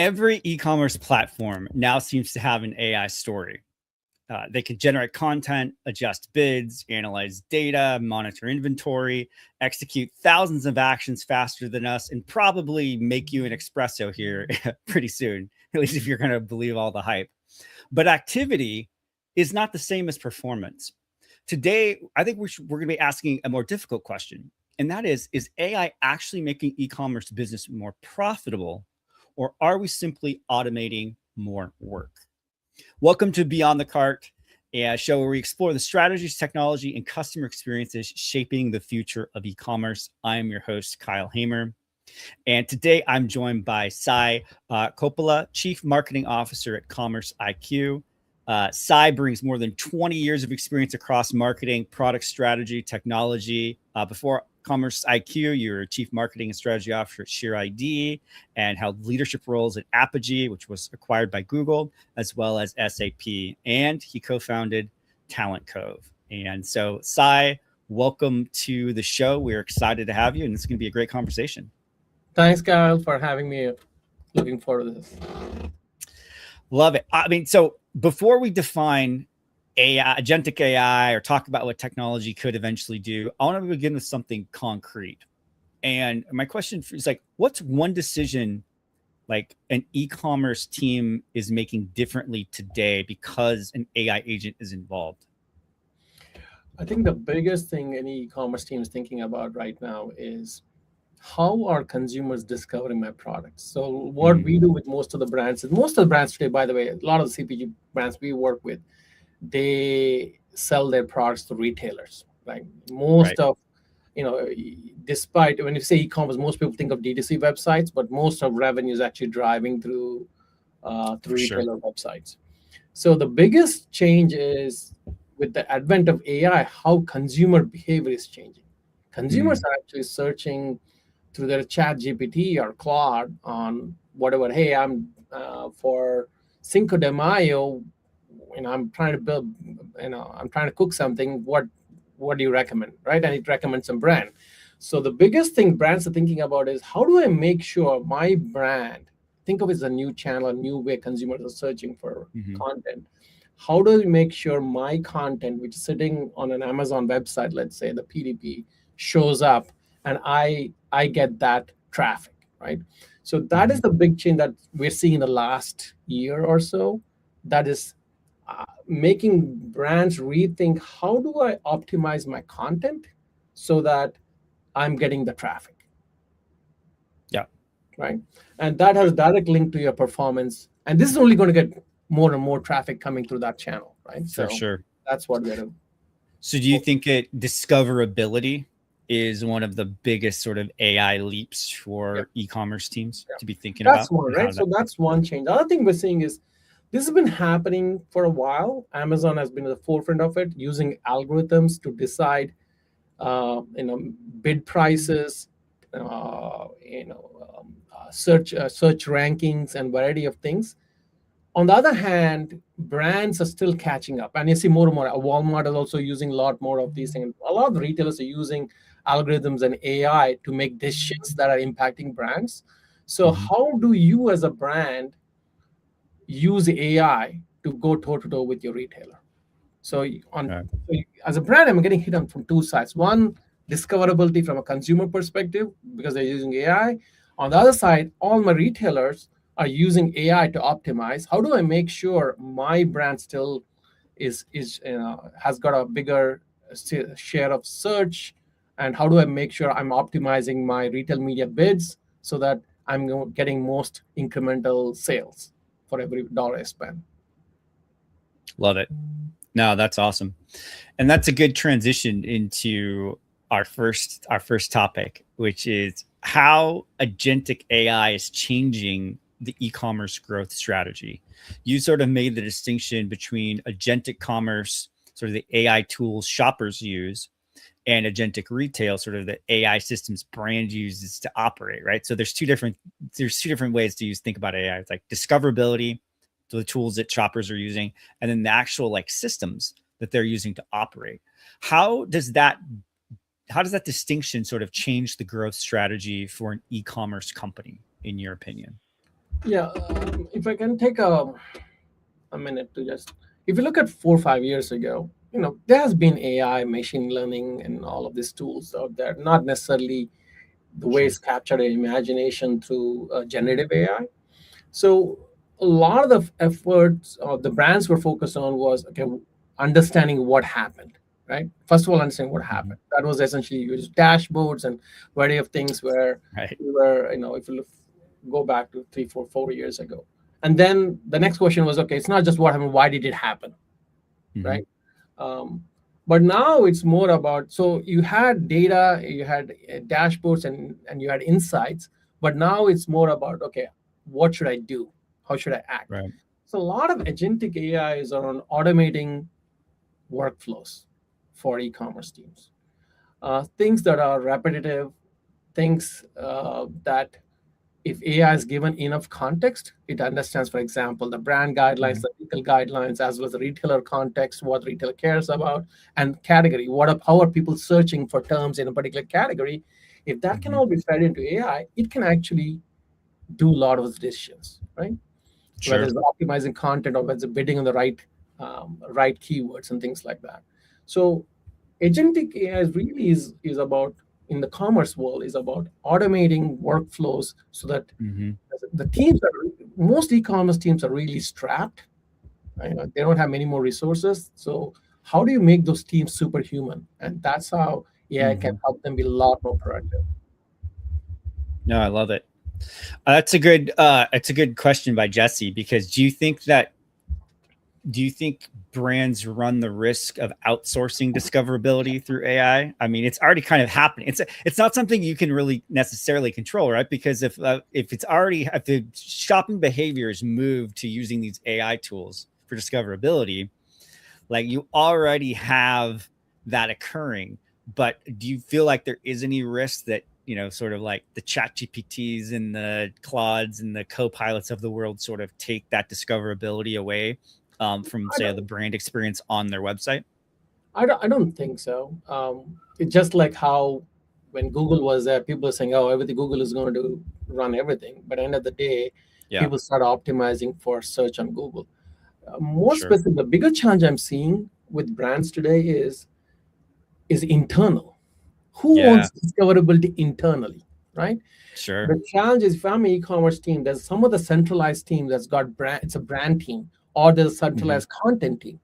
Every e-commerce platform now seems to have an AI story. They can generate content, adjust bids, analyze data, monitor inventory, execute thousands of actions faster than us, and probably make you an espresso here pretty soon, at least if you're going to believe all the hype. But activity is not the same as performance. Today, I think we're going to be asking a more difficult question, and that is AI actually making e-commerce business more profitable, or are we simply automating more work? Welcome to Beyond the Cart, a show where we explore the strategies, technology, and customer experiences shaping the future of e-commerce. I am your host, Kyle Hamer. And today I'm joined by Sai Koppala, Chief Marketing Officer at Commerce IQ. Sai brings more than 20 years of experience across marketing, product strategy, technology. Before Commerce IQ, you were Chief Marketing and Strategy Officer at SheerID and held leadership roles at Apigee, which was acquired by Google, as well as SAP. And he co-founded Talent Cove. And so, Sai, welcome to the show. We're excited to have you, and it's going to be a great conversation. Thanks, Kyle, for having me. Looking forward to this. Love it. I mean, so before we define AI, agentic AI, or talk about what technology could eventually do, I want to begin with something concrete. And my question is like, what's one decision like an e-commerce team is making differently today because an AI agent is involved? I think the biggest thing any e-commerce team is thinking about right now is how are consumers discovering my products? So what we do with most of the brands, and most of the brands today, by the way, a lot of the CPG brands we work with, they sell their products to retailers. Like most of, despite when you say e-commerce, most people think of D2C websites, but most of revenue is actually driving through retailer websites. So the biggest change is with the advent of AI, how consumer behavior is changing. Consumers are actually searching through their Chat GPT or Claude on whatever. Hey, I'm for Cinco de Mayo. I'm trying to build. I'm trying to cook something. What do you recommend, right? And it recommends some brand. So the biggest thing brands are thinking about is how do I make sure my brand, think of it as a new channel, a new way consumers are searching for content. How do we make sure my content, which is sitting on an Amazon website, let's say the PDP, shows up and I get that traffic, right? So that is the big change that we're seeing in the last year or so. That is making brands rethink, how do I optimize my content so that I'm getting the traffic? Yeah. Right. And that has direct link to your performance. And this is only going to get more and more traffic coming through that channel, right? For sure. That's what we're doing. So do you think discoverability is one of the biggest sort of AI leaps for e-commerce teams to be thinking about? That's one, right? So that's one change. The other thing we're seeing is this has been happening for a while. Amazon has been at the forefront of it, using algorithms to decide, bid prices, search rankings, and variety of things. On the other hand, brands are still catching up, and you see more and more. Walmart is also using a lot more of these things. A lot of retailers are using algorithms and AI to make decisions that are impacting brands. So how do you as a brand use AI to go toe-to-toe with your retailer? So as a brand, I'm getting hit on from two sides. One, discoverability from a consumer perspective because they're using AI. On the other side, all my retailers are using AI to optimize. How do I make sure my brand still has got a bigger share of search? And how do I make sure I'm optimizing my retail media bids so that I'm getting most incremental sales for every dollar I spend? Love it. No, that's awesome. And that's a good transition into our first topic, which is how agentic AI is changing the e-commerce growth strategy. You sort of made the distinction between agentic commerce, sort of the AI tools shoppers use, and agentic retail, sort of the AI systems brand uses to operate, right? So there's two different ways to think about AI. It's like discoverability, so the tools that shoppers are using, and then the actual like systems that they're using to operate. How does that distinction sort of change the growth strategy for an e-commerce company, in your opinion? Yeah, if I can take a minute to just, if you look at 4 or 5 years ago, there has been AI, machine learning, and all of these tools out there. Not necessarily the way Sure. it's captured an imagination through generative AI. So a lot of the efforts of the brands were focused on was, okay, understanding what happened, right? First of all, understanding what Hmm. happened. That was essentially used dashboards and variety of things where Right. we were, if you look, go back to 3, 4, 4 years ago. And then the next question was, okay, it's not just what happened, why did it happen, Hmm. right? Um, but now it's more about, so you had data, you had dashboards, and you had insights, but now it's more about, okay, what should I do? How should I act? Right. So a lot of agentic AI is around automating workflows for e-commerce teams. Things that are repetitive, things that if AI is given enough context, it understands, for example, the brand guidelines, Hmm. the legal guidelines, as well as the retailer context, what the retailer cares about, and category. How are people searching for terms in a particular category? If that can Hmm. all be fed into AI, it can actually do a lot of those decisions, right? Whether Sure. it's optimizing content or whether it's bidding on the right keywords and things like that. So agentic AI is about, in the commerce world, is about automating workflows so that Hmm. the teams are, most e-commerce teams are really strapped. They don't have many more resources. So how do you make those teams superhuman? And that's how AI can Hmm. help them be a lot more productive. No, I love it. It's a good question by Jesse, because do you think brands run the risk of outsourcing discoverability through AI? I mean, it's already kind of happening. It's not something you can really necessarily control, right? Because if it's already, if the shopping behaviors move to using these AI tools for discoverability, like, you already have that occurring. But do you feel like there is any risk that, sort of like the chat GPTs and the Claudes and the co-pilots of the world sort of take that discoverability away, from, I say, the don't, brand experience on their website? I don't think so. It's just like how when Google was there, people were saying, "Oh, everything Google is going to run everything." But at the end of the day, Yeah. people start optimizing for search on Google. More Sure. specific, the bigger challenge I'm seeing with brands today is internal. Who Yeah. owns discoverability internally, right? Sure. The challenge is, if I'm an e-commerce team, there's some of the centralized team that's got brand, it's a brand team, or there's a Hmm. centralized content team.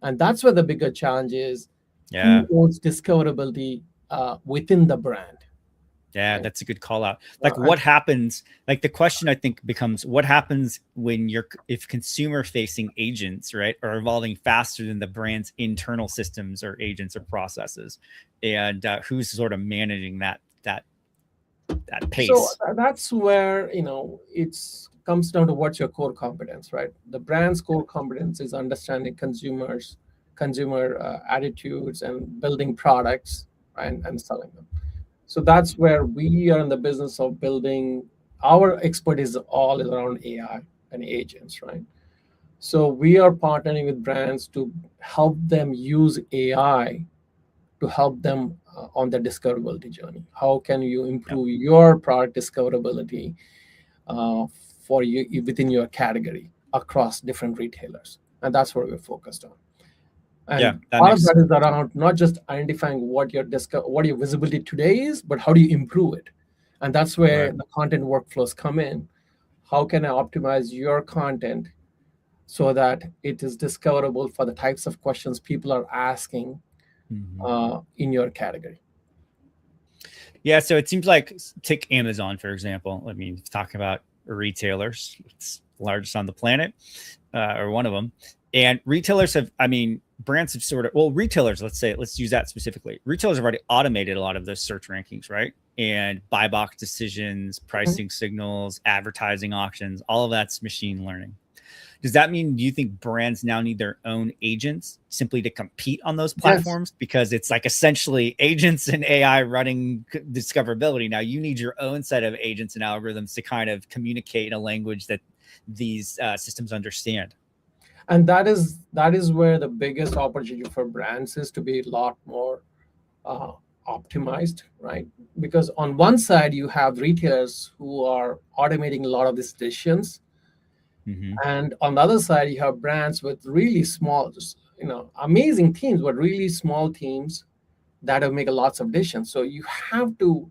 And that's where the bigger challenge is, Yeah. who owns discoverability within the brand, Yeah, right? that's a good call out. Like, And what happens? Like, the question I think becomes, what happens when if consumer facing agents, right, are evolving faster than the brand's internal systems or agents or processes, and who's sort of managing that so pace? that's where, it's comes down to what's your core competence, right? The brand's core competence is understanding consumer attitudes and building products, and selling them. So that's where we are in the business of building. Our expertise all is around AI and agents, right? So we are partnering with brands to help them use AI to help them on their discoverability journey. How can you Yep. improve your product discoverability uh, for you within your category across different retailers? And that's what we're focused on. Yeah, And that part of makes that is perfect sense. around not just identifying what your visibility today is, but how do you improve it? And that's where Right. the content workflows come in. How can I optimize your content so that it is discoverable for the types of questions people are asking Hmm. in your category? Yeah, so it seems like, take Amazon for example. I mean, talk about retailers. It's the largest on the planet, or one of them. And retailers have, I mean, brands have sort of, well, retailers, let's use that specifically. Retailers have already automated a lot of those search rankings, right? And buy box decisions, Mhm. pricing signals, advertising auctions, all of that's machine learning. Does that mean, do you think brands now need their own agents simply to compete on those Yes. platforms? Because it's like essentially agents and AI running discoverability. Now you need your own set of agents and algorithms to kind of communicate in a language that these systems understand. And that is where the biggest opportunity for brands is to be a lot more uh, optimized, right? Because on one side, you have retailers who are automating a lot of these decisions. And on the other side, you have brands with really small, amazing teams, but really small teams that have make lots of decisions. So you have to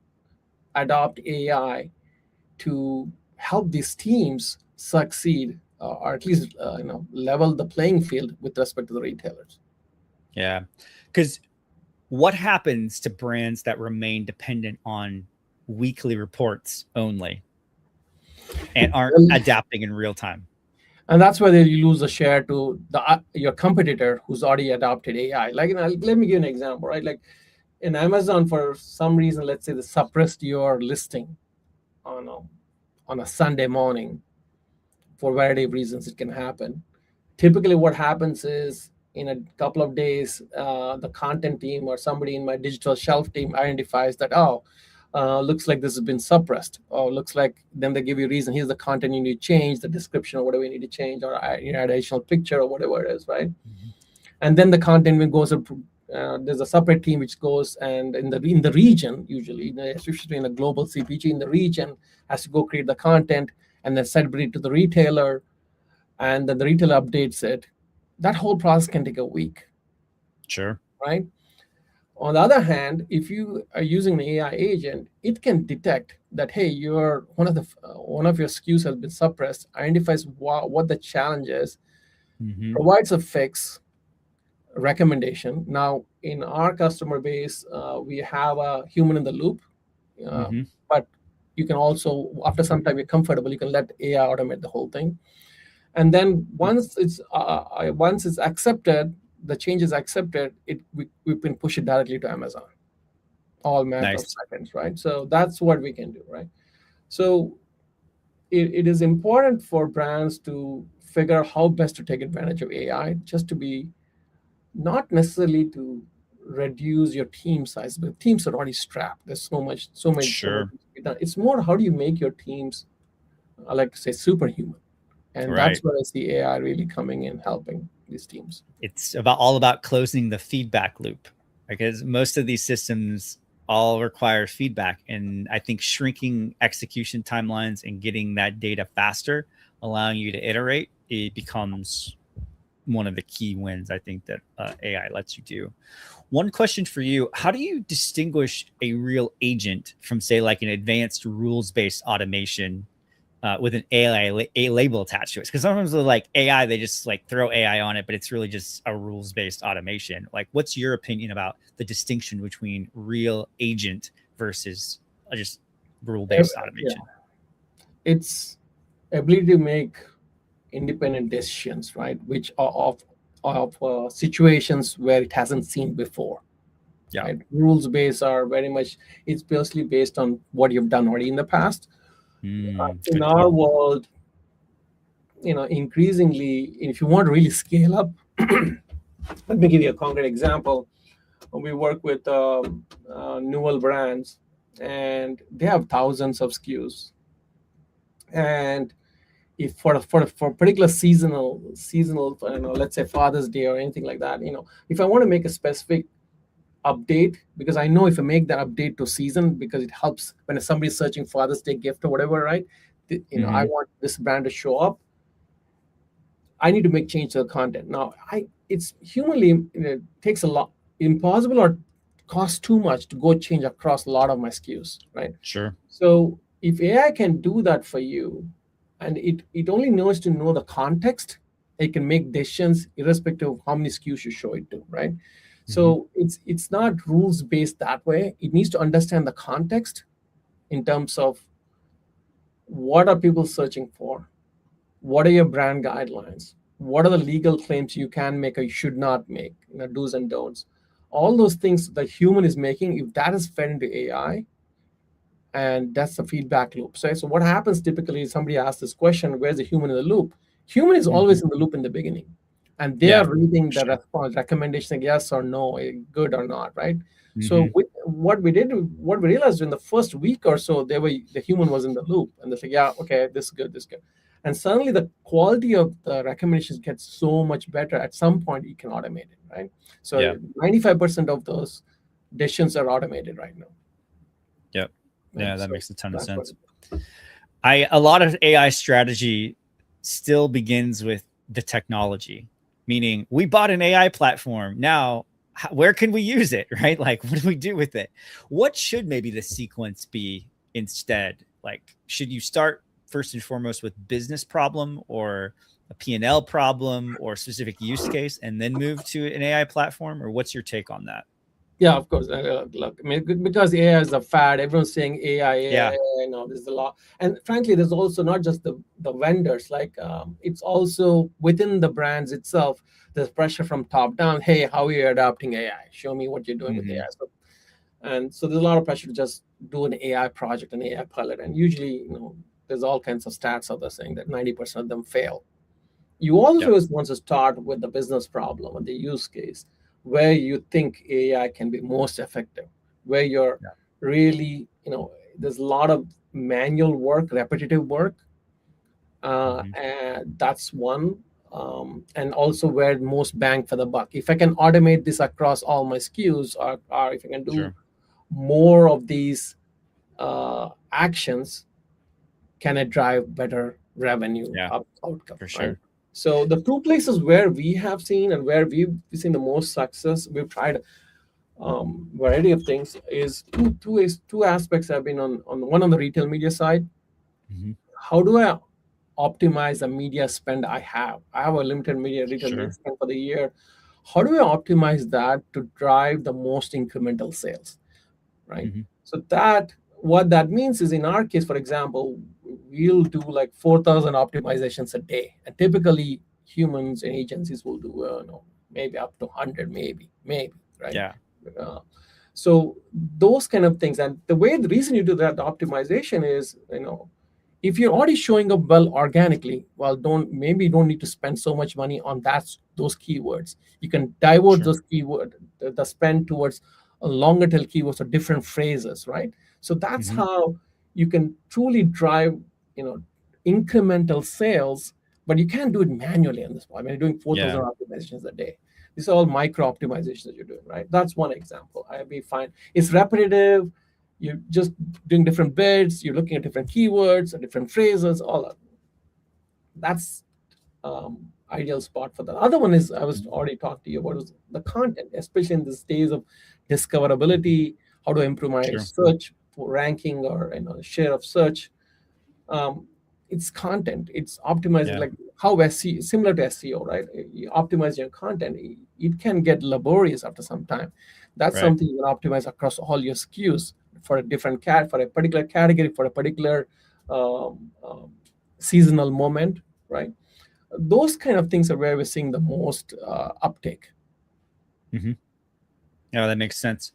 adopt AI to help these teams succeed, or at least level the playing field with respect to the retailers. Yeah, because what happens to brands that remain dependent on weekly reports only and aren't adapting in real time? And that's where you lose the share to your competitor who's already adopted AI. Like, let me give an example, right? Like in Amazon, for some reason, let's say they suppressed your listing on a Sunday morning. For a variety of reasons, it can happen. Typically, what happens is in a couple of days, the content team or somebody in my digital shelf team identifies that, looks like this has been suppressed. Or looks like, then they give you a reason. Here's the content you need to change, the description or whatever you need to change, or add additional picture or whatever it is, right? And then the content goes up. There's a separate team which goes and in the region, usually, especially in a global CPG, in the region, has to go create the content and then send it to the retailer, and then the retailer updates it. That whole process can take a week. Sure. Right? On the other hand, if you are using an AI agent, it can detect that, hey, one of your SKUs has been suppressed, identifies what the challenge is, provides a fix, recommendation. Now, in our customer base, we have a human in the loop, but you can also, after some time you're comfortable, you can let AI automate the whole thing. And then once it's accepted, the change is accepted, we can push it directly to Amazon. All matter of seconds, right? So that's what we can do, right? So it is important for brands to figure out how best to take advantage of AI, just to be not necessarily to reduce your team size, but teams are already strapped. There's so many. Sure. It's more, how do you make your teams, I like to say, superhuman? And that's where I see AI really coming in, helping these teams. It's all about closing the feedback loop, because most of these systems all require feedback. And I think shrinking execution timelines and getting that data faster, allowing you to iterate, it becomes one of the key wins I think that AI lets you do. One question for you: how do you distinguish a real agent from, say, like an advanced rules-based automation with an AI label attached to it? Because sometimes with like AI, they just like throw AI on it, but it's really just a rules-based automation. Like, what's your opinion about the distinction between real agent versus just rule-based automation? It's ability to make independent decisions, right? Which are of situations where it hasn't seen before. Yeah. Right? Rules-based are very much, it's basically based on what you've done already in the past. In our world, increasingly, if you want to really scale up, let me give you a concrete example. We work with Newell brands, and they have thousands of SKUs. And if for particular seasonal, let's say Father's Day or anything like that, if I want to make a specific update, because I know if I make that update to season, because it helps when somebody's searching Father's Day gift or whatever, right? I want this brand to show up. I need to make change to the content. Now, it's humanly, it takes a lot, impossible or costs too much to go change across a lot of my SKUs, right? Sure. So if AI can do that for you, and it only knows to know the context, it can make decisions irrespective of how many SKUs you show it to, right? So it's not rules based that way. It needs to understand the context in terms of what are people searching for, what are your brand guidelines, what are the legal claims you can make or you should not make, do's and don'ts. All those things the human is making, if that is fed into AI, and that's the feedback loop. So what happens typically is somebody asks this question, where's the human in the loop? Human is always in the loop in the beginning. And they are reading the response, recommendation, yes or no, good or not, right? So what we realized in the first week or so, the human was in the loop, and they say, yeah, okay, this is good, this is good. And suddenly the quality of the recommendations gets so much better. At some point, you can automate it, right? So 95% of those decisions are automated right now. Yep. Yeah, Right? that So makes a ton of that's what. sense. A lot of AI strategy still begins with the technology, meaning we bought an AI platform. Now, where can we use it? Right? Like, what do we do with it? What should maybe the sequence be instead? Like, should you start first and foremost with business problem or a P&L problem or specific use case and then move to an AI platform? Or what's your take on that? Yeah, of course. Look, I mean, because AI is a fad, everyone's saying AI, Yeah. you know, there's a lot. And frankly, there's also not just the vendors, like it's also within the brands itself, there's pressure from top down. Hey, how are you adopting AI? Show me what you're doing with AI. So, and so there's a lot of pressure to just do an AI project, an AI pilot. And usually, you know, there's all kinds of stats out there saying that 90% of them fail. You always want to start with the business problem and the use case where you think AI can be most effective, where you're really, you know, there's a lot of manual work, repetitive work, and that's one. And also where most bang for the buck. If I can automate this across all my SKUs, or if I can do more of these actions, can it drive better revenue outcome? For sure. Right? So the two places where we have seen and where we've seen the most success, we've tried variety of things. Is two aspects have been on one on the retail media side. How do I optimize the media spend I have? I have a limited retail media spend for the year. How do I optimize that to drive the most incremental sales? Right. So that what that means is in our case, for example, we'll do like 4,000 optimizations a day, and typically humans and agencies will do maybe up to 100, maybe right. So those kind of things, and the reason you do that optimization is, you know, if you're already showing up well organically, well, don't need to spend so much money on those keywords. You can divert those keyword the spend towards a longer tail keywords or different phrases, right? So that's how you can truly drive, you know, incremental sales, but you can't do it manually on this point. I mean, you're doing 4,000 optimizations a day. These are all micro optimizations that you're doing, right? That's one example. I'd be fine. It's repetitive. You're just doing different bids. You're looking at different keywords and different phrases. All of that's ideal spot for that. Other one is I was already talking to you about is the content, especially in this days of discoverability. How to improve my search ranking or share of search. It's content. It's optimizing like how SEO, similar to SEO, right? You optimize your content. It can get laborious after some time. That's something you can optimize across all your SKUs for a different for a particular category, for a particular seasonal moment, right? Those kind of things are where we're seeing the most uptake. Yeah, that makes sense.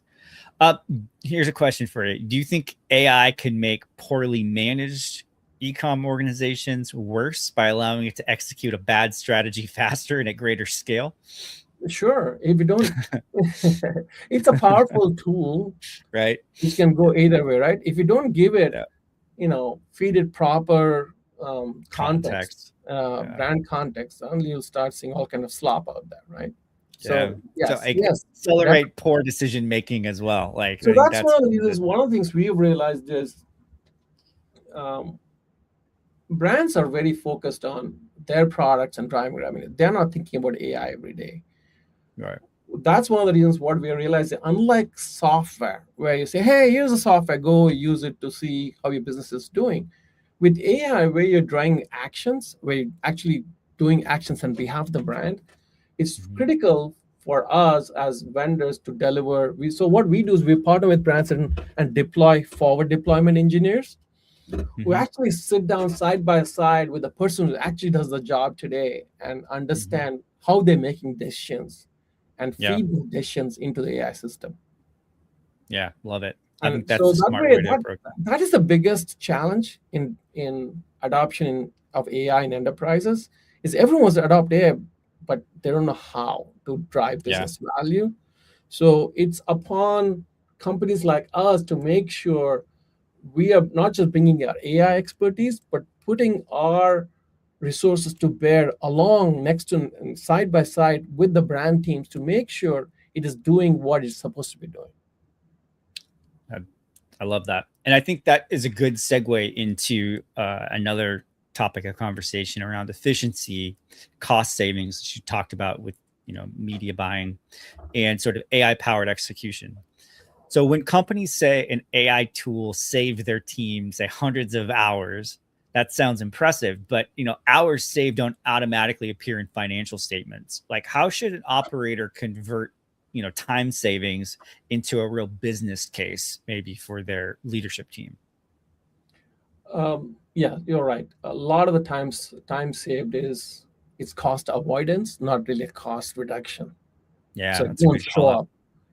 Here's a question for you. Do you think AI can make poorly managed e-com organizations worse by allowing it to execute a bad strategy faster and at greater scale? Sure. If you don't, it's a powerful tool, right? Which can go either way, right? If you don't give it, feed it proper context, brand context, suddenly you'll start seeing all kind of slop out there, right? So accelerate poor decision making as well. Like, so that's one of the reasons. One of the things we've realized is brands are very focused on their products and driving revenue. They're not thinking about AI every day. Right. That's one of the reasons what we realized. Unlike software, where you say, "Hey, here's a software, go use it to see how your business is doing," with AI, where you're driving actions, where you're actually doing actions on behalf of the brand, it's critical for us as vendors to deliver. So what we do is we partner with brands and deploy forward deployment engineers who actually sit down side by side with the person who actually does the job today and understand how they're making decisions and feed the decisions into the AI system. Yeah, love it. I think that's a smart way to approach that. That is the biggest challenge in adoption of AI in enterprises is everyone wants to adopt AI, but they don't know how to drive business value. So it's upon companies like us to make sure we are not just bringing our AI expertise, but putting our resources to bear along next to side by side with the brand teams to make sure it is doing what it's supposed to be doing. I love that. And I think that is a good segue into another topic of conversation around efficiency, cost savings that you talked about with, media buying and sort of AI powered execution. So when companies say an AI tool saved their team, say hundreds of hours, that sounds impressive, but hours saved don't automatically appear in financial statements. Like, how should an operator convert time savings into a real business case, maybe for their leadership team? Yeah, you're right. A lot of the times, time saved is it's cost avoidance, not really a cost reduction. Yeah, So it that's a won't great show call out. up.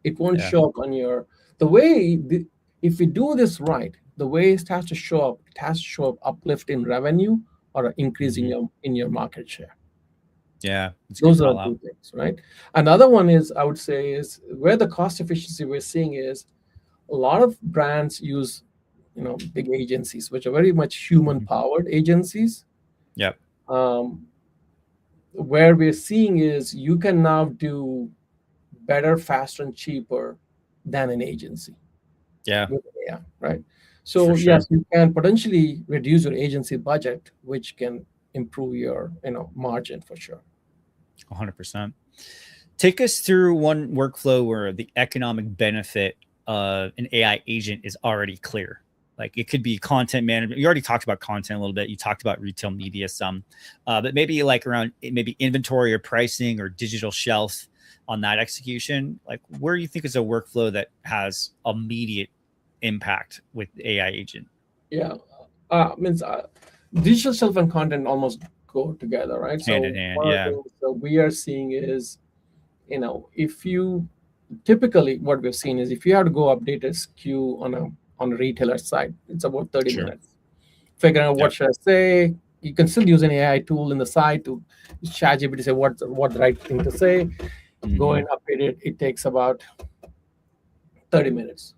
It won't Yeah. show up on your the way the, if we do this right, the way it has to show up, it has to show up uplift in revenue or an increase in Mhm. your market share. Yeah, it's a good Those are call the out. two things, right? Another one is I would say is where the cost efficiency we're seeing is a lot of brands use big agencies, which are very much human Mhm. powered agencies. Yep. Um, where we're seeing is you can now do better, faster, and cheaper than an agency Yeah, with AI, right? for So sure. yes, you can potentially reduce your agency budget, which can improve your margin for sure. 100%. Take us through one workflow where the economic benefit of an AI agent is already clear. Like, it could be content management. You already talked about content a little bit. You talked about retail media some, but maybe like around maybe inventory or pricing or digital shelf on that execution. Like, where do you think is a workflow that has immediate impact with the AI agent? Yeah, means digital shelf and content almost go together, right? Hand in So hand. one of the Yeah. things that we are seeing is, if you typically what we've seen is if you have to go update a SKU on a retailer site, it's about 30 Sure. minutes. Figuring out what Yep. should I say. You can still use an AI tool in the site to ChatGPT say what the right thing to say. Go Mm-hmm. and update it. It takes about 30 minutes.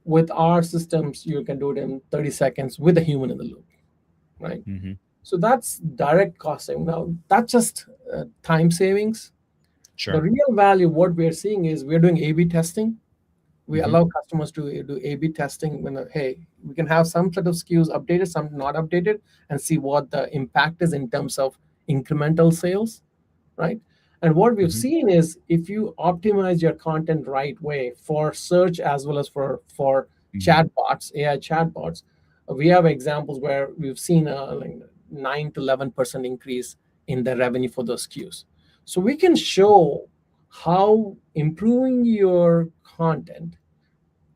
With our systems, you can do it in 30 seconds with a human in the loop, right? Mm-hmm. So that's direct costing. Now, that's just time savings. The Sure. real value, what we're seeing is we're doing A/B testing. We Mm-hmm. allow customers to do A/B testing when, hey, we can have some set of SKUs updated, some not updated, and see what the impact is in terms of incremental sales, right? And what we've Mm-hmm. seen is if you optimize your content right way for search as well as for Mm-hmm. chatbots, AI chatbots, we have examples where we've seen a like 9 to 11% increase in the revenue for those SKUs. So we can show how improving your content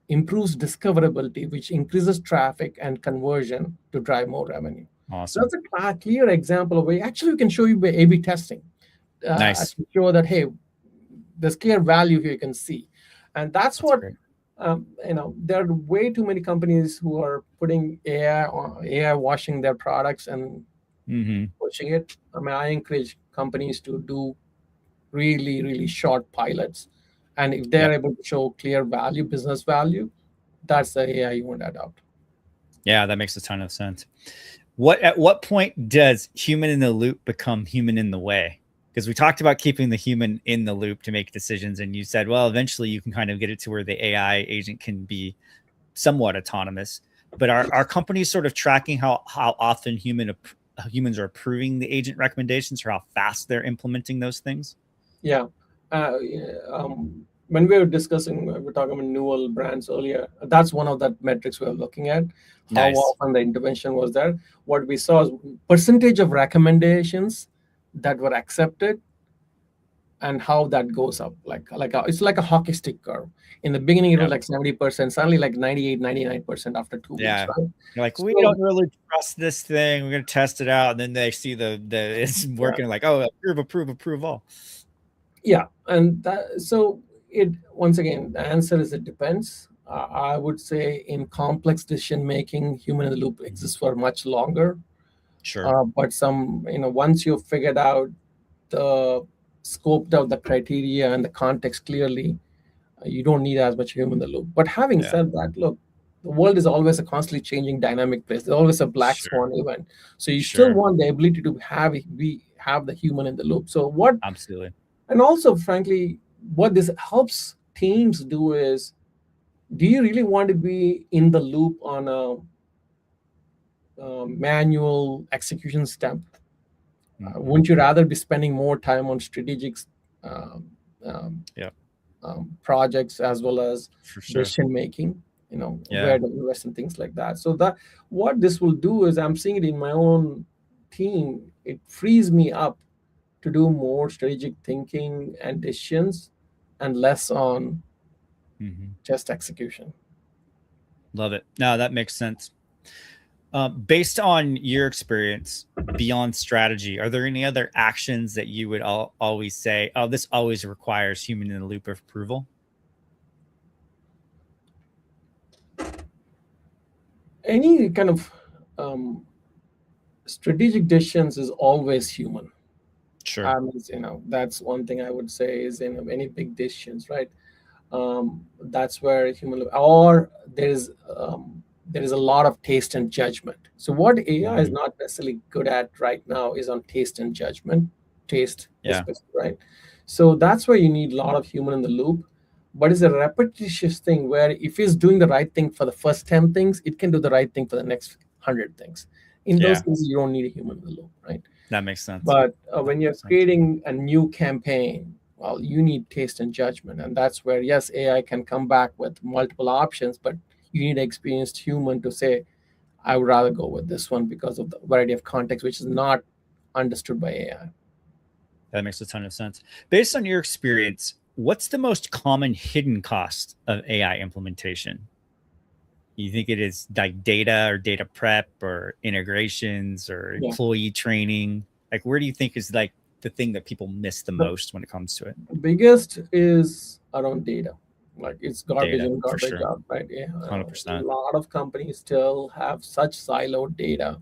improves discoverability, which increases traffic and conversion to drive more revenue. So Awesome. that's a clear example of where actually we can show you by A/B testing Nice. to show that hey, there's clear value here you can see, and that's That's what great. there are way too many companies who are putting AI washing their products and Mm-hmm. pushing it. I mean, I encourage companies to do really, really short pilots. And if they're Yep. able to show clear value, business value, that's the AI you want to adopt. Yeah, that makes a ton of sense. At what point does human in the loop become human in the way? Because we talked about keeping the human in the loop to make decisions, and you said, well, eventually you can kind of get it to where the AI agent can be somewhat autonomous. But are companies sort of tracking how often humans are approving the agent recommendations, or how fast they're implementing those things? Yeah. Yeah, when we were discussing, we were talking about Newell brands earlier. That's one of the metrics we are looking at. How Nice. often the intervention was there. What we saw is percentage of recommendations that were accepted and how that goes up. It's like a hockey stick curve. In the beginning, it was Yep. like 70%, suddenly like 98, 99% after 2 weeks, Yeah. right? You're like, we So don't really trust this thing. We're gonna test it out, and then they see the it's yeah, working. Like, oh, approve all. yeah, and so it once again the answer is it depends. I would say in complex decision making, human in the loop Mhm. exists for much longer. Sure. But once you've figured out the scoped out the criteria and the context clearly, you don't need as much human in the loop. But having Yeah. said that, look, the world is always a constantly changing dynamic place. There's always a black Sure. swan event. So you still Sure. want the ability to have the human in the loop. So what Absolutely. and also frankly, what this helps teams do is do you really want to be in the loop on a manual execution step? Wouldn't you rather be spending more time on strategic um, um, Yeah, projects as well as for sure. decision making? Yeah. Where to invest and things like that. So that what this will do is, I'm seeing it in my own team. It frees me up to do more strategic thinking and decisions, and less on just execution. Love it. No, that makes sense. Based on your experience beyond strategy, are there any other actions that you would always say, oh, this always requires human in the loop of approval? Any kind of strategic decisions is always human. Sure. That's one thing I would say is in any big decisions, right? That's where human, or there is a lot of taste and judgment. So what AI is not necessarily good at right now is on taste and judgment, especially, right? So that's where you need a lot of human in the loop. But it's a repetitious thing where if it's doing the right thing for the first 10 things, it can do the right thing for the next 100 things. In those cases, you don't need a human in the loop, right? That makes sense. But when you're creating a new campaign, well, you need taste and judgment. And that's where, yes, AI can come back with multiple options, but you need an experienced human to say, I would rather go with this one because of the variety of context, which is not understood by AI. That makes a ton of sense. Based on your experience, what's the most common hidden cost of AI implementation? You think it is like data or data prep or integrations or employee training? Like, where do you think is like the thing that people miss the most when it comes to it? The biggest is around data. Like, it's garbage in, garbage sure. out, right? Yeah, 100%. A lot of companies still have such siloed data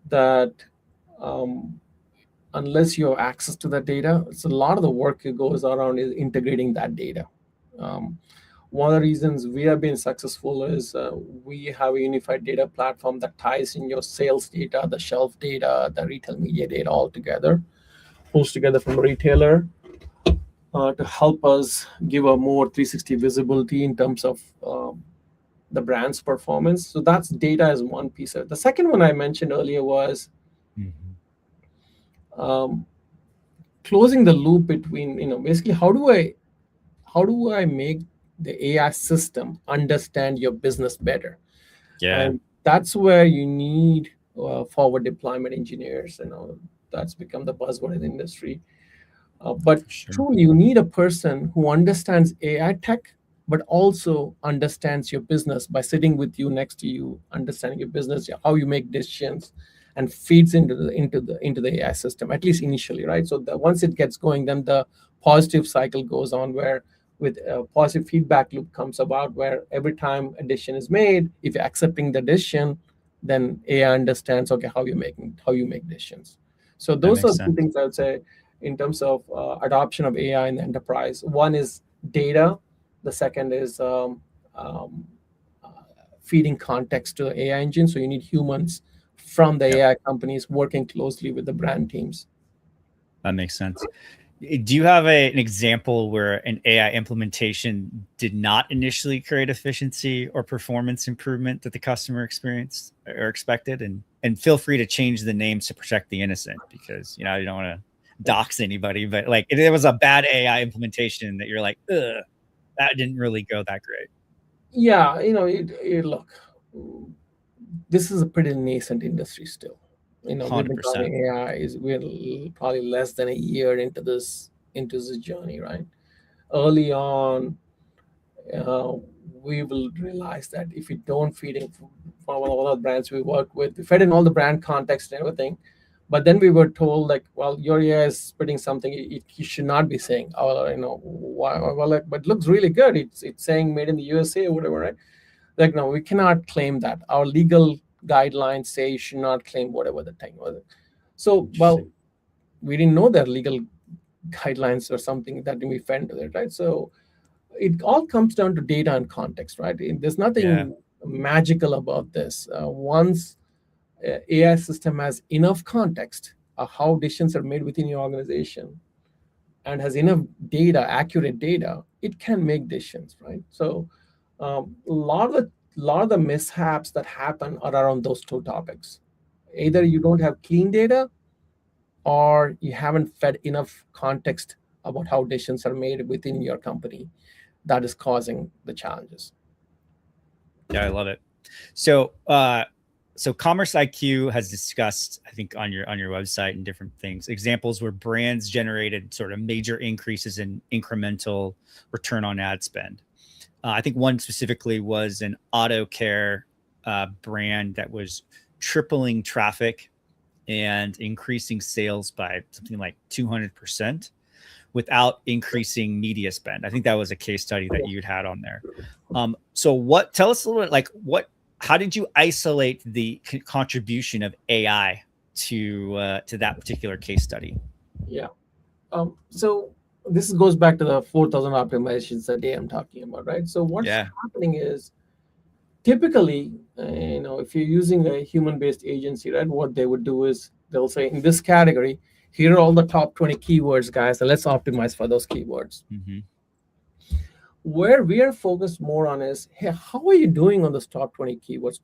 that unless you have access to that data, it's a lot of the work that goes around is integrating that data. One of the reasons we have been successful is we have a unified data platform that ties in your sales data, the shelf data, the retail media data all together, pulls together from a retailer to help us give a more 360 visibility in terms of the brand's performance. So that's data as one piece of it. The second one I mentioned earlier was closing the loop between, basically how do I make the AI system understand your business better? Yeah. And that's where you need forward deployment engineers. That's become the buzzword in the industry. But truly, you need a person who understands AI tech, but also understands your business by sitting with you, next to you, understanding your business, how you make decisions, and feeds into the AI system, at least initially, right? So once it gets going, then the positive cycle goes on, where with a positive feedback loop comes about, where every time a decision is made, if you're accepting the decision, then AI understands, okay, how you make decisions. So those are two things I would say in terms of adoption of AI in the enterprise. One is data. The second is feeding context to the AI engine. So you need humans from the AI companies working closely with the brand teams. That makes sense. Do you have an example where an AI implementation did not initially create efficiency or performance improvement that the customer experienced or expected? And feel free to change the names to protect the innocent, because you don't want to dox anybody, but like if it was a bad AI implementation that you're like, ugh, that didn't really go that great. Yeah, look, this is a pretty nascent industry still. We've been talking AI we're probably less than a year into this journey, right? Early on, we will realize that if we don't feed in from one of the brands we work with, we fed in all the brand context and everything, but then we were told, like, well, your AI is spitting something you should not be saying. Well, but it looks really good. It's saying made in the USA or whatever, right? Like, no, we cannot claim that. Our legal guidelines say you should not claim whatever the thing was. So, well, we didn't know that legal guidelines or something that we fed into it, right? So it all comes down to data and context, right? There's nothing magical about this. Once AI system has enough context of how decisions are made within your organization and has enough data, accurate data, it can make decisions, right? So A lot of the mishaps that happen are around those two topics. Either you don't have clean data, or you haven't fed enough context about how decisions are made within your company. That is causing the challenges. Yeah, I love it. So, so Commerce IQ has discussed, I think, on your website and different things, examples where brands generated sort of major increases in incremental return on ad spend. I think one specifically was an auto care brand that was tripling traffic and increasing sales by something like 200% without increasing media spend. I think that was a case study that you'd had on there. So tell us a little bit, like how did you isolate the contribution of AI to that particular case study? Yeah. So this goes back to the 4,000 optimizations a day I'm talking about, right? So what's happening is, typically, if you're using a human-based agency, right, what they would do is they'll say, in this category, here are all the top 20 keywords, guys, and let's optimize for those keywords. Mm-hmm. Where we are focused more on is, hey, how are you doing on those top 20 keywords?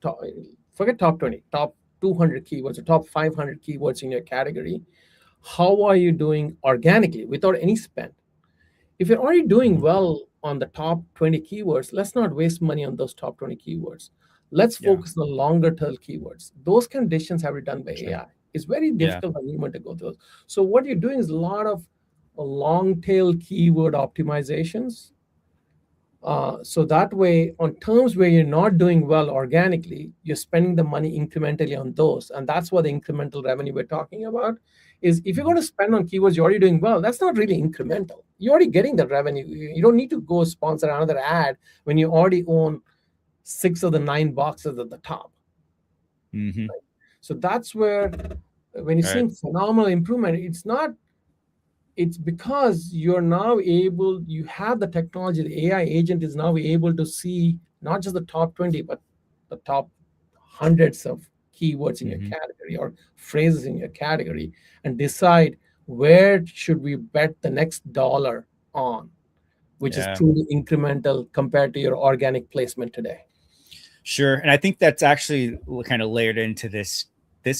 Forget top 20, top 200 keywords or top 500 keywords in your category. How are you doing organically without any spend? If you're already doing well on the top 20 keywords, let's not waste money on those top 20 keywords. Let's focus on longer tail keywords. Those conditions have been done by AI. It's very difficult for human to go through those. So what you're doing is a lot of long tail keyword optimizations. So that way, on terms where you're not doing well organically, you're spending the money incrementally on those. And that's what the incremental revenue we're talking about is. If you're going to spend on keywords you're already doing well, that's not really incremental. You're already getting the revenue. You don't need to go sponsor another ad when you already own 6 of the 9 boxes at the top. Mm-hmm. Right? So that's where, when you're seeing phenomenal improvement, it's because you have the technology. The AI agent is now able to see not just the top 20, but the top hundreds of keywords in your category or phrases in your category, and decide where should we bet the next dollar on, which is truly incremental compared to your organic placement today. Sure. And I think that's actually kind of layered into this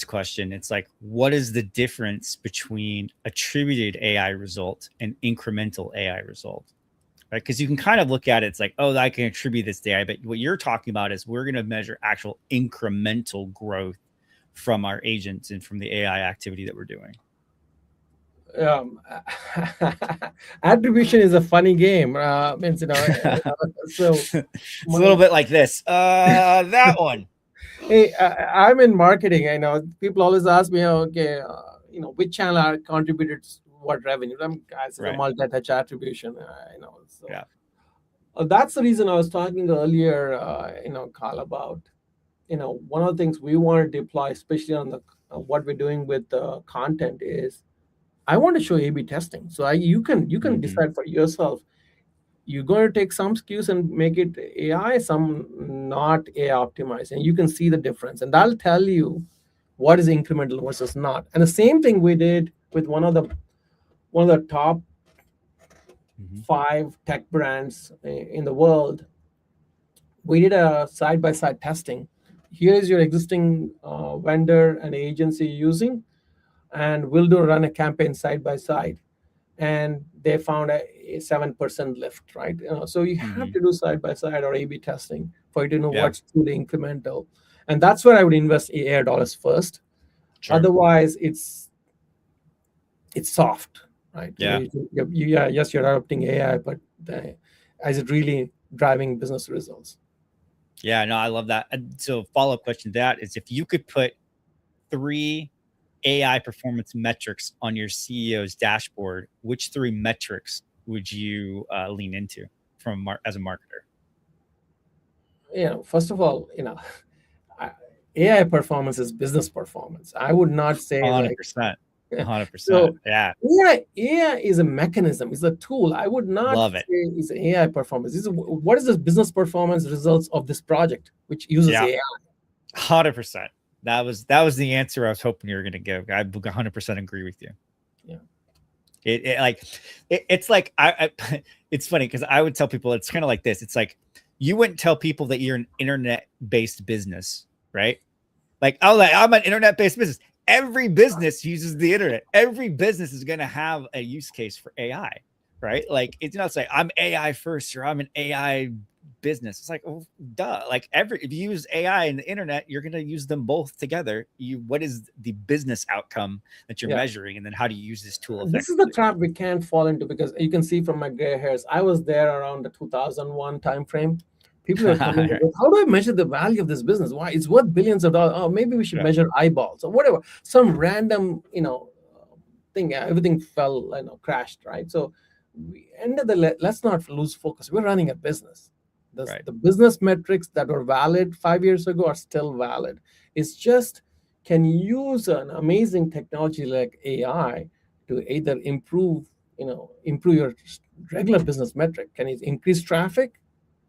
question. It's like, what is the difference between attributed AI result and incremental AI result? Right? Because you can kind of look at it, it's like, oh, I can attribute this to AI, but what you're talking about is we're going to measure actual incremental growth from our agents and from the AI activity that we're doing. Attribution is a funny game. So it's a little bit like this. That one. Hey, I'm in marketing. I know people always ask me, okay, which channel contributed what revenue? Guys, a multi-touch attribution. So that's the reason I was talking earlier, Carl, about, one of the things we want to deploy, especially on the what we're doing with the content, is I want to show A/B testing. So you can decide for yourself. You're going to take some SKUs and make it AI, some not AI optimized, and you can see the difference. And that'll tell you what is incremental versus not. And the same thing we did with one of the top 5 tech brands in the world. We did a side-by-side testing. Here is your existing vendor and agency using, and we'll run a campaign side by side. And they found a 7% lift, right? So you have to do side by side or A/B testing for you to know what's truly incremental. And that's where I would invest AI dollars first. Sure. Otherwise, it's soft, right? Yes, you're adopting AI, but is it really driving business results? Yeah, no, I love that. So follow-up question to that is, if you could put 3 AI performance metrics on your CEO's dashboard, which 3 metrics would you lean into as a marketer? First of all, AI performance is business performance. I would not say 100%. 100%. So AI is a mechanism, it's a tool. I would not say it's an AI performance. What is the business performance results of this project, which uses AI? 100%. That was the answer I was hoping you were going to give. I 100% agree with you. Yeah. It's like it's funny because I would tell people it's kind of like this. It's like you wouldn't tell people that you're an internet-based business, right? Like, oh, like, I'm an internet-based business. Every business uses the internet. Every business is going to have a use case for AI, right? Like, it's not say I'm AI first or I'm an AI business. It's like, oh, duh. Like, if you use AI and the internet, you're going to use them both together. What is the business outcome that you're measuring, and then how do you use this tool effectively? This is the trap we can't fall into, because you can see from my gray hairs, I was there around the 2001 timeframe. People are coming with, how do I measure the value of this business? Why it's worth billions of dollars? Oh, maybe we should measure eyeballs or whatever. Some random, thing. Everything fell, crashed, right? So we ended let's not lose focus. We're running a business. The business metrics that were valid 5 years ago are still valid. It's just, can you use an amazing technology like AI to either improve your regular business metric? Can it increase traffic?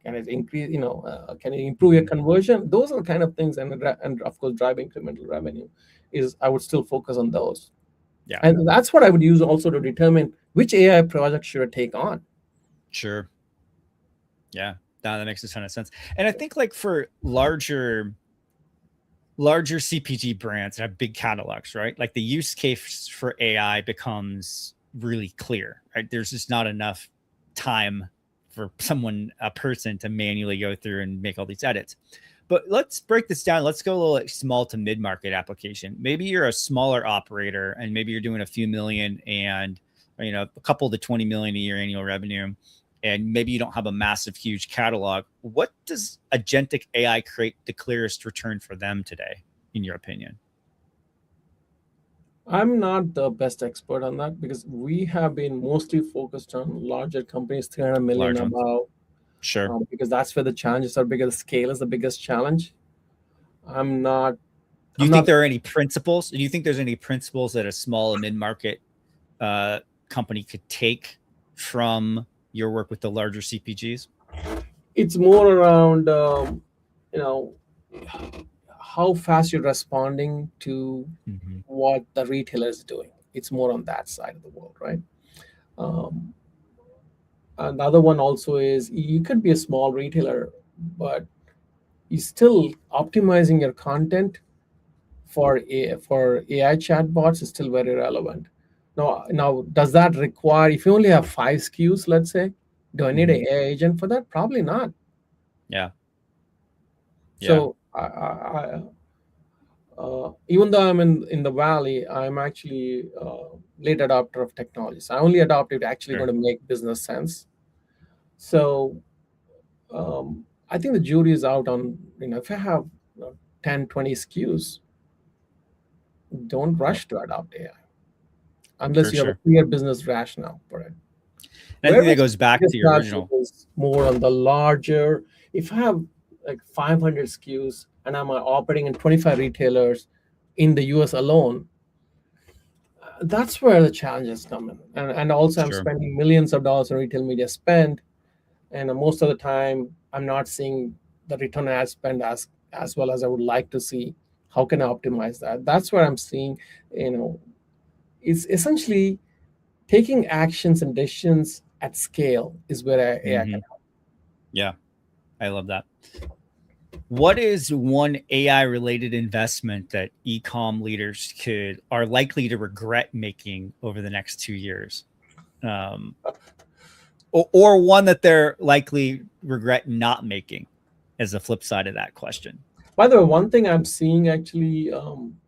Can it increase, can it improve your conversion? Those are the kind of things, and of course, drive incremental revenue. I would still focus on those. Yeah. And that's what I would use also to determine which AI project should I take on. Sure. Yeah, that makes a ton of sense. And I think, like, for larger CPG brands that have big catalogs, right? Like, the use case for AI becomes really clear, right? There's just not enough time for a person to manually go through and make all these edits. But let's break this down. Let's go a little, like, small to mid-market application. Maybe you're a smaller operator and maybe you're doing a few million and, a couple to 20 million a year annual revenue, and maybe you don't have a massive, huge catalog. What does agentic AI create the clearest return for them today, in your opinion? I'm not the best expert on that, because we have been mostly focused on larger companies, 300 million above. Sure. Because that's where the challenges are bigger. The scale is the biggest challenge. Do you think there are any principles? Do you think there's any principles that a small and mid-market company could take from your work with the larger CPGs? It's more around, how fast you're responding to what the retailer is doing. It's more on that side of the world, right? And the other one also is, you could be a small retailer, but you're still optimizing your content for AI chatbots is still very relevant. Now, does that require, if you only have 5 SKUs, let's say, do I need an AI agent for that? Probably not. Yeah. So even though I'm in the valley, I'm actually late adopter of technology. So I only adopt it actually going to make business sense. So I think the jury is out on, if I have 10, 20 SKUs, don't rush to adopt AI unless you have a clear business rationale for it. And I think that goes back to your original. More on the larger, if I have like 500 SKUs and I'm operating in 25 retailers in the US alone, that's where the challenges come in. And also, I'm spending millions of dollars on retail media spend, and most of the time I'm not seeing the return on ad spend as well as I would like to see. How can I optimize that? That's where I'm seeing, it's essentially taking actions and decisions at scale is where AI can help. Yeah, I love that. What is one AI-related investment that e-com leaders are likely to regret making over the next 2 years? Or one that they're likely regret not making, as a flip side of that question? By the way, one thing I'm seeing actually,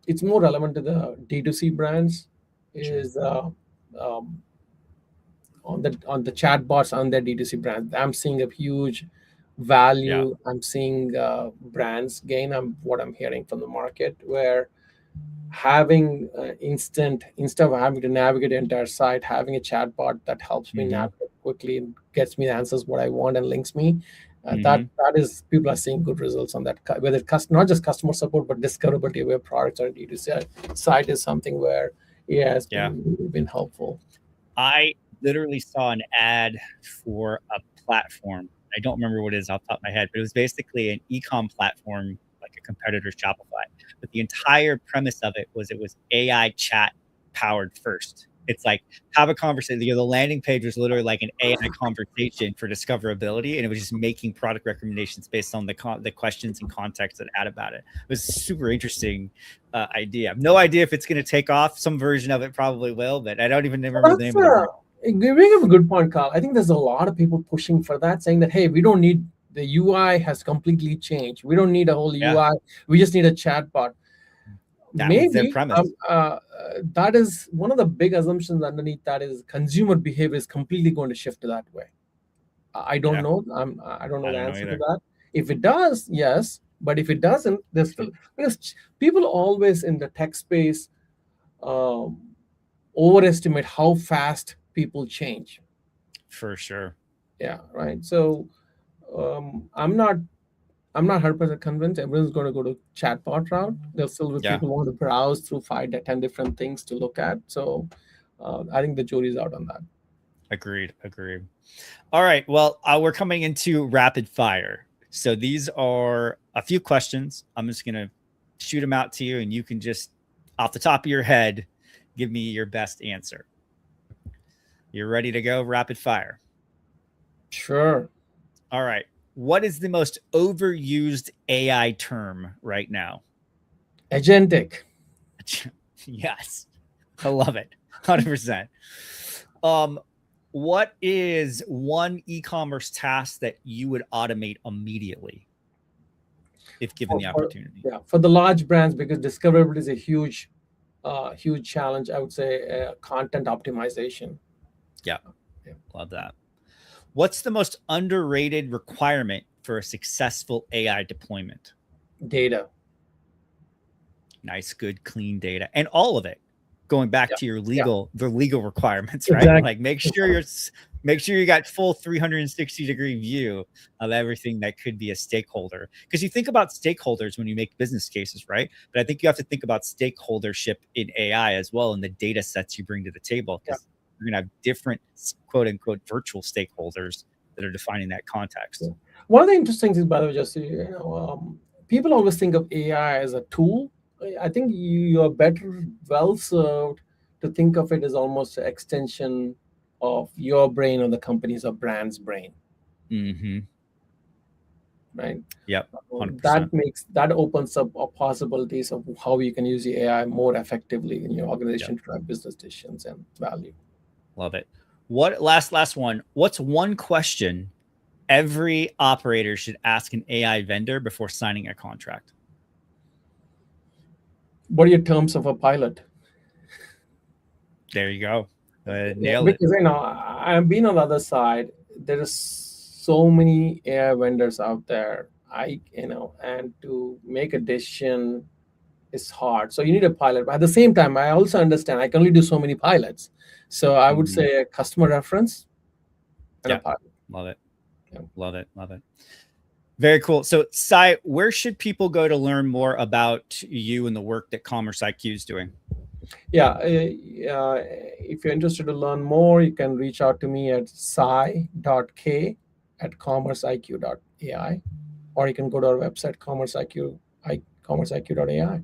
it's more relevant to the D2C brands, is on the chatbots on their D2C brands. I'm seeing a huge value. I'm seeing brands gain. What I'm hearing from the market, where having instead of having to navigate the entire site, having a chatbot that helps me navigate quickly and gets me the answers what I want and links me. That is, people are seeing good results on that. Whether it's not just customer support, but discoverability of web products or D2C site is something where has been helpful. I literally saw an ad for a platform. I don't remember what it is off the top of my head, but it was basically an e-com platform, like a competitor Shopify. But the entire premise of it was AI chat powered first. It's like have a conversation. The landing page was literally like an AI conversation for discoverability, and it was just making product recommendations based on the questions and context that add about it. It was a super interesting idea. I have no idea if it's going to take off. Some version of it probably will, but I don't even remember the name of the group. You bring up a good point, Carl. I think there's a lot of people pushing for that, saying that, hey, we don't need the UI has completely changed. We don't need a whole UI. We just need a chatbot. That was their premise. That is one of the big assumptions underneath that is consumer behavior is completely going to shift that way. I don't know. I don't know the answer to that. If it does, yes. But if it doesn't, there's still, because people always in the tech space overestimate how fast people change. For sure. Yeah, right. So I'm not 100% convinced everyone's going to go to chatbot route. There'll still be people who want to browse through 5 to 10 different things to look at. So I think the jury's out on that. Agreed. All right. Well, we're coming into rapid fire. So these are a few questions. I'm just going to shoot them out to you, and you can just, off the top of your head, give me your best answer. You're ready to go? Rapid fire. Sure. All right. What is the most overused AI term right now? Agentic. Yes. I love it. 100%. What is one e-commerce task that you would automate immediately if given the opportunity? For the large brands, because discoverability is a huge challenge, I would say content optimization. Yeah. Love that. What's the most underrated requirement for a successful AI deployment? Data. Nice, good, clean data, and all of it. Going back to your the legal requirements, right? Exactly. Like make sure you got full 360-degree view of everything that could be a stakeholder. Because you think about stakeholders when you make business cases, right? But I think you have to think about stakeholdership in AI as well, and the data sets you bring to the table. Because you're gonna have different quote unquote virtual stakeholders that are defining that context. Yeah. One of the interesting things, by the way, just people always think of AI as a tool. I think you are better well served to think of it as almost an extension of your brain or the company's or brand's brain. Mm-hmm. Right. Yep. 100%. That opens up possibilities of how you can use the AI more effectively in your organization to drive business decisions and value. Love it. What last one? What's one question every operator should ask an AI vendor before signing a contract? What are your terms of a pilot? There you go. Nailed it. Because I've been on the other side. There are so many AI vendors out there. And to make a decision is hard. So you need a pilot. But at the same time, I also understand I can only do so many pilots. So I would say a customer reference and a pilot. Love it. Yeah. Love it. Very cool. So Sai, where should people go to learn more about you and the work that Commerce IQ is doing? If you're interested to learn more, you can reach out to me at sai.k@commerceiq.ai, or you can go to our website, commerceiq.ai.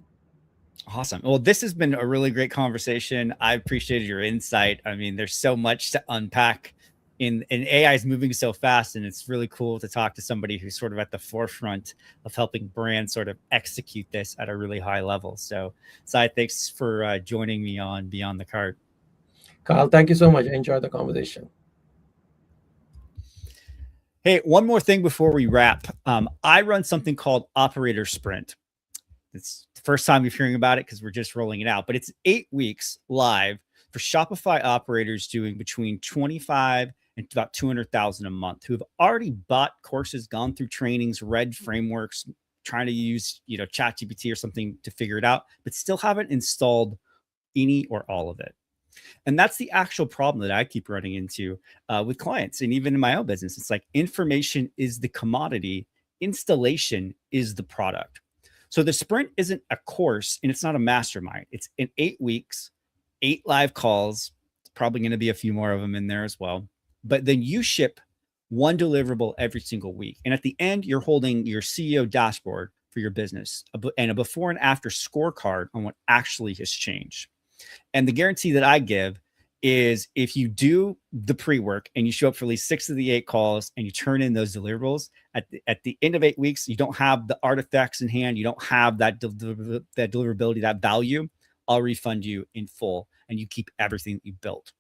Awesome. Well, this has been a really great conversation. I appreciated your insight. I mean, there's so much to unpack. And AI is moving so fast, and it's really cool to talk to somebody who's sort of at the forefront of helping brands sort of execute this at a really high level. So, Sai, thanks for joining me on Beyond the Cart. Kyle, thank you so much. I enjoyed the conversation. Hey, one more thing before we wrap. I run something called Operator Sprint. It's the first time you're hearing about it because we're just rolling it out, but it's 8 weeks live for Shopify operators doing between 25 and about 200,000 a month who have already bought courses, gone through trainings, read frameworks, trying to use, ChatGPT or something to figure it out, but still haven't installed any or all of it. And that's the actual problem that I keep running into with clients. And even in my own business, it's like information is the commodity, installation is the product. So the sprint isn't a course and it's not a mastermind. It's in 8 weeks, 8 live calls. It's probably going to be a few more of them in there as well. But then you ship one deliverable every single week. And at the end, you're holding your CEO dashboard for your business and a before and after scorecard on what actually has changed. And the guarantee that I give is if you do the pre-work and you show up for at least 6 of the 8 calls and you turn in those deliverables at the end of 8 weeks, you don't have the artifacts in hand, you don't have that deliverability, that value, I'll refund you in full and you keep everything that you built.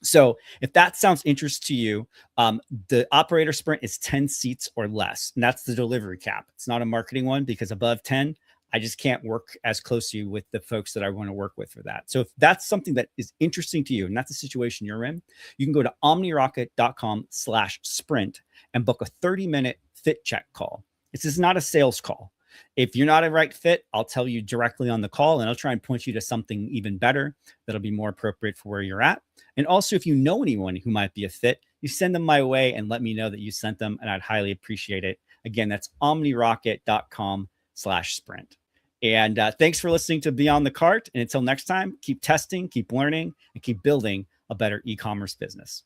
So if that sounds interest to you, the operator sprint is 10 seats or less. And that's the delivery cap. It's not a marketing one because above 10, I just can't work as closely with the folks that I want to work with for that. So if that's something that is interesting to you and that's the situation you're in, you can go to omnirocket.com/sprint and book a 30-minute fit check call. This is not a sales call. If you're not a right fit, I'll tell you directly on the call and I'll try and point you to something even better that'll be more appropriate for where you're at. And also, if you know anyone who might be a fit, you send them my way and let me know that you sent them, and I'd highly appreciate it. Again, that's omnirocket.com/sprint. And thanks for listening to Beyond the Cart. And until next time, keep testing, keep learning, and keep building a better e-commerce business.